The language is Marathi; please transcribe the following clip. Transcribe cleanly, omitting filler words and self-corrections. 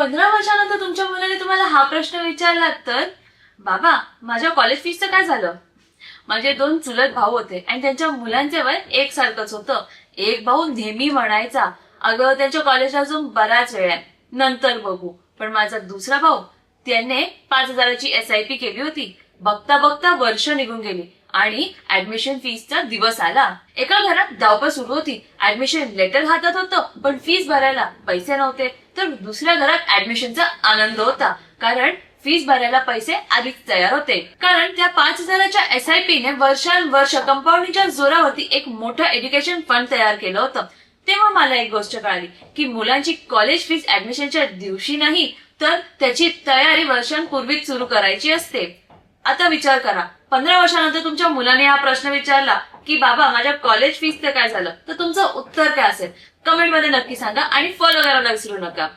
15 वर्षानंतर तुमच्या मुलाने तुम्हाला हा प्रश्न विचारला तर बाबा माझ्या कॉलेज फीसचं काय झालं? माझे 2 चुलत भाऊ होते आणि त्यांच्या मुलांचे वय एकसारखंच होतं. एक भाऊ नेहमी म्हणायचा, अगं त्यांच्या कॉलेजला अजून बराच वेळ आहे, नंतर बघू. पण माझा दुसरा भाऊ, त्याने 5,000ची SIP केली होती. बघता बघता वर्ष निघून गेली आणि ऍडमिशन फीसचा दिवस आला. एका घरात धावपळ सुरू होती. ऍडमिशन लेटर हातात होतं पण फीस भरायला पैसे नव्हते. तर दुसऱ्या घरात ऍडमिशनचा आनंद होता, कारण फीस भरायला पैसे आधीच तयार होते. कारण त्या 5,000च्या SIP ने वर्षानुवर्ष कंपाऊंडिंगच्या जोरावरती एक मोठं एज्युकेशन फंड तयार केलं होतं. तेव्हा मला एक गोष्ट कळाली की मुलांची कॉलेज फीस ऍडमिशनच्या दिवशी नाही तर त्याची तयारी वर्षांपूर्वीच सुरू करायची असते. आता विचार करा, 15 वर्षानंतर तुमच्या मुलाने हा प्रश्न विचारला की बाबा माझ्या कॉलेज फीसचं काय झालं, तर तुमचं उत्तर काय असेल? कमेंटमध्ये नक्की सांगा आणि फॉलो करायला विसरू नका.